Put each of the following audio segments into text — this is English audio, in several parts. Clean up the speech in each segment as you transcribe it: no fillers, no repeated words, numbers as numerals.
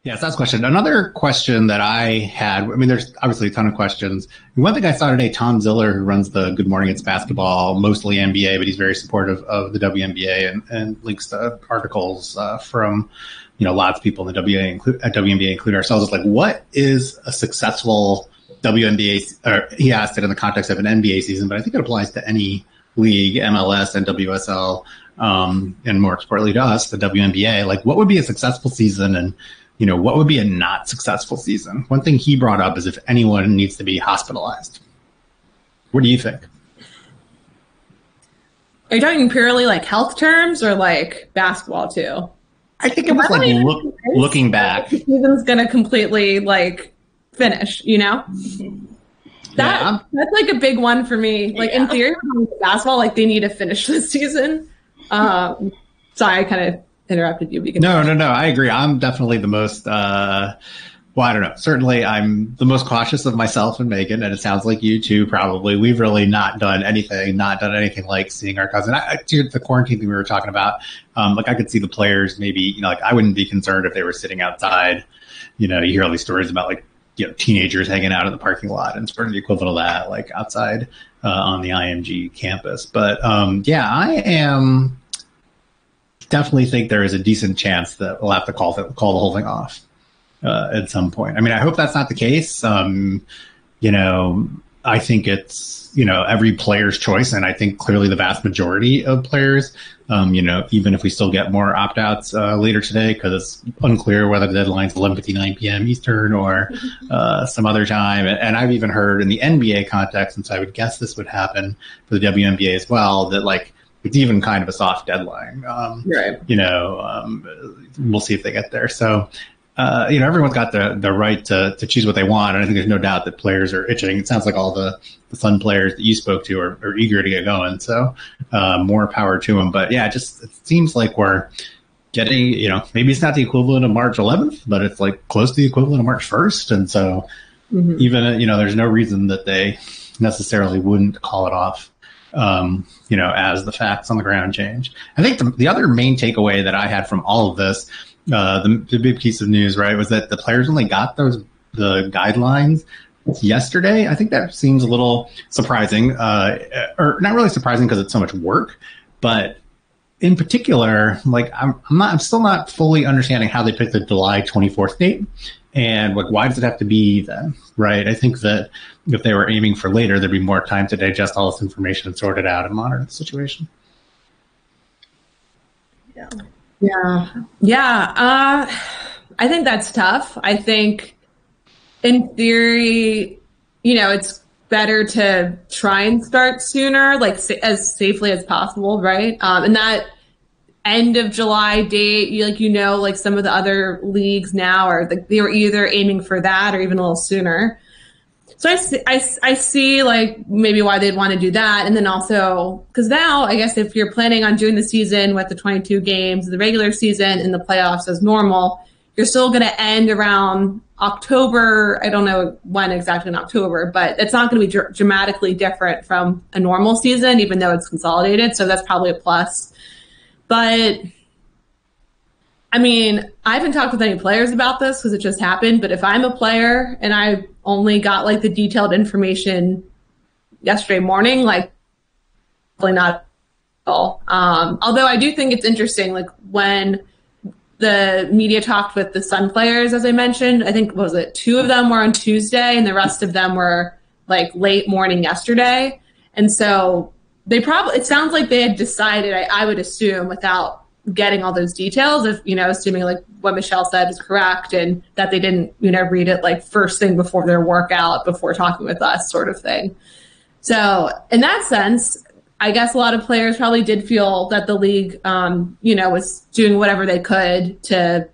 Yes, that's a question. Another question that I had, I mean, there's obviously a ton of questions. One thing I saw today, Tom Ziller, who runs the Good Morning It's Basketball, mostly NBA, but he's very supportive of the WNBA and links to articles from, lots of people in the WNBA, including ourselves. It's like, what is a successful WNBA, or he asked it in the context of an NBA season, but I think it applies to any league, MLS and WSL, and more importantly to us, the WNBA. Like, what would be a successful season, and what would be a not successful season? One thing he brought up is if anyone needs to be hospitalized. What do you think? Are you talking purely like health terms or like basketball too? I think it was like looking back. The season's going to completely like finish, That's like a big one for me. Like in theory, basketball, like they need to finish this season. Sorry, I kind of interrupted you. No. I agree. I'm definitely the most, I don't know. Certainly I'm the most cautious of myself and Megan, and it sounds like you too, probably. We've really not done anything like seeing our cousin. To the quarantine thing we were talking about, I could see the players maybe, I wouldn't be concerned if they were sitting outside. You hear all these stories about teenagers hanging out in the parking lot and sort of the equivalent of that, like outside on the IMG campus. But I am definitely think there is a decent chance that we'll have to call the whole thing off at some point. I mean, I hope that's not the case. I think it's, every player's choice. And I think clearly the vast majority of players, even if we still get more opt-outs later today, because it's unclear whether the deadline's 11:59 p.m. Eastern or some other time. And I've even heard in the NBA context, and so I would guess this would happen for the WNBA as well, that it's even kind of a soft deadline. Right. We'll see if they get there. So, everyone's got the right to choose what they want. And I think there's no doubt that players are itching. It sounds like all the Sun players that you spoke to are eager to get going. So, more power to them. But yeah, it seems like we're getting, maybe it's not the equivalent of March 11th, but it's like close to the equivalent of March 1st. And so even, there's no reason that they necessarily wouldn't call it off. As the facts on the ground change. I think the other main takeaway that I had from all of this, the big piece of news, right, was that the players only got the guidelines yesterday. I think that seems a little surprising, or not really surprising because it's so much work, but in particular, I'm still not fully understanding how they picked the July 24th date. And why does it have to be then, right? I think that if they were aiming for later, there'd be more time to digest all this information and sort it out and monitor the situation. Yeah. I think that's tough. I think in theory, it's better to try and start sooner, as safely as possible, right? And that end of July date, some of the other leagues now they were either aiming for that or even a little sooner. So I see maybe why they'd want to do that. And then also, because now I guess if you're planning on doing the season with the 22 games, the regular season and the playoffs as normal, you're still going to end around October. I don't know when exactly in October, but it's not going to be dramatically different from a normal season, even though it's consolidated. So that's probably a plus. But, I mean, I haven't talked with any players about this because it just happened. But if I'm a player and I only got the detailed information yesterday morning, probably not at all. Although I do think it's interesting, when the media talked with the Sun players, as I mentioned, I think, two of them were on Tuesday and the rest of them were late morning yesterday. And so it sounds like they had decided, I would assume, without getting all those details, if, assuming what Michelle said is correct and that they didn't, read it first thing before their workout, before talking with us sort of thing. So in that sense, I guess a lot of players probably did feel that the league, was doing whatever they could to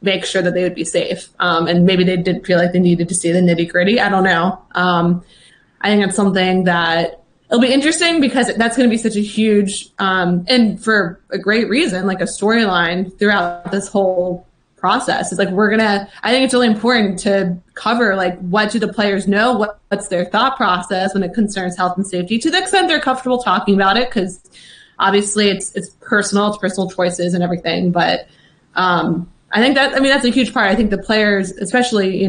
make sure that they would be safe. And maybe they didn't feel like they needed to see the nitty gritty. I don't know. I think it's something that it'll be interesting because that's going to be such a huge, and for a great reason, a storyline throughout this whole process. It's I think it's really important to cover, what do the players know? What's their thought process when it concerns health and safety, to the extent they're comfortable talking about it, because obviously it's personal choices and everything. But I I think that's a huge part. I think the players, especially,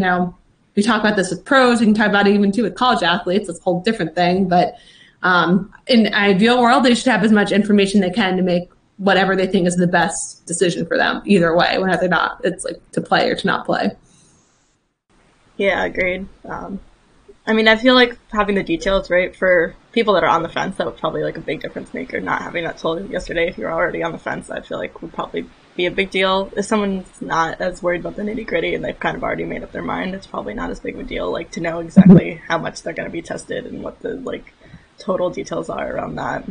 we talk about this with pros, we can talk about it even too with college athletes. It's a whole different thing. But in an ideal world, they should have as much information they can to make whatever they think is the best decision for them. Either way, whether they're not, it's like to play or to not play. Yeah, agreed. I feel like having the details, right, for people that are on the fence, that would probably like a big difference maker. Not having that told yesterday, if you're already on the fence, I feel like would probably be a big deal. If someone's not as worried about the nitty gritty and they've kind of already made up their mind, it's probably not as big of a deal, like to know exactly how much they're going to be tested and what the like total details are around that.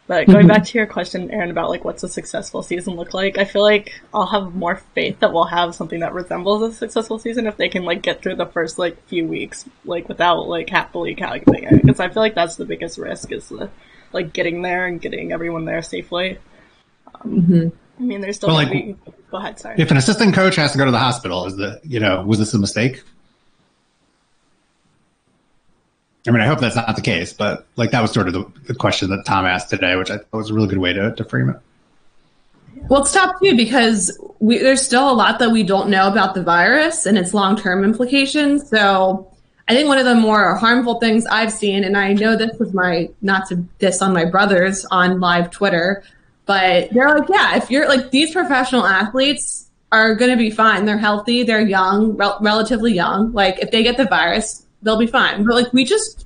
But going back to your question, Aaron, about like what's a successful season look like, I feel like I'll have more faith that we'll have something that resembles a successful season if they can like get through the first like few weeks like without like happily calculating it, because I feel like that's the biggest risk is like getting there and getting everyone there safely. There's still gonna be. Go ahead, sorry. If an assistant coach has to go to the hospital, was this a mistake? I hope that's not the case, but like that was sort of the question that Tom asked today, which I thought was a really good way to frame it. Well, it's tough too because there's still a lot that we don't know about the virus and its long-term implications. So I think one of the more harmful things I've seen, and I know this was not to diss on my brothers on live Twitter, but they're like, yeah, if you're like these professional athletes are going to be fine. They're healthy. They're young, relatively young. Like if they get the virus, they'll be fine. But like we just,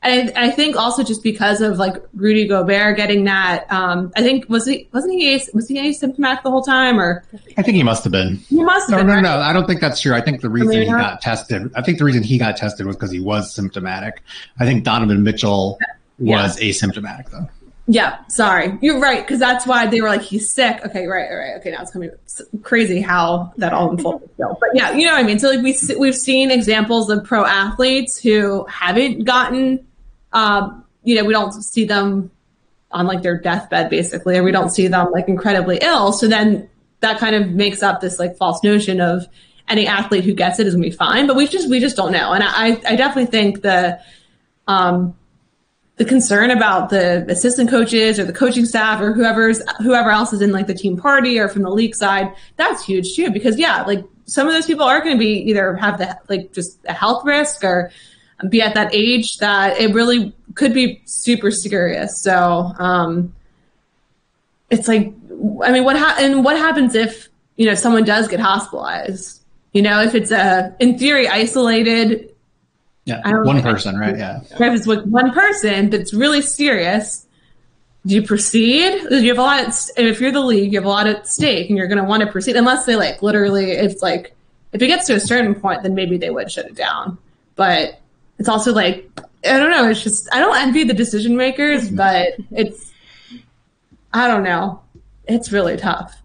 I think also just because of like Rudy Gobert getting that, I think was he asymptomatic the whole time, or I think he must have been. He must have been. No, I don't think that's true. I think the reason he got tested was because he was symptomatic. I think Donovan Mitchell was asymptomatic though. Yeah, sorry. You're right, because that's why they were like, he's sick. Okay, right. Okay, now it's coming crazy how that all unfolded. But yeah, you know what I mean? So like we've seen examples of pro athletes who haven't gotten, we don't see them on like their deathbed basically, or we don't see them like incredibly ill. So then that kind of makes up this like false notion of any athlete who gets it is going to be fine. But we just don't know. And I definitely think the concern about the assistant coaches or the coaching staff or whoever else is in like the team party or from the league side, that's huge too, because like some of those people are going to be either have just a health risk or be at that age that it really could be super serious. So it's like, what happens if, someone does get hospitalized, if it's in theory isolated. Yeah, one person, right? Yeah. If it's with one person that's really serious, do you proceed? You have a lot. If you're the league, you have a lot at stake, and you're going to want to proceed. Unless they like literally, it's like if it gets to a certain point, then maybe they would shut it down. But it's also like I don't know. It's just I don't envy the decision makers, but I don't know. It's really tough.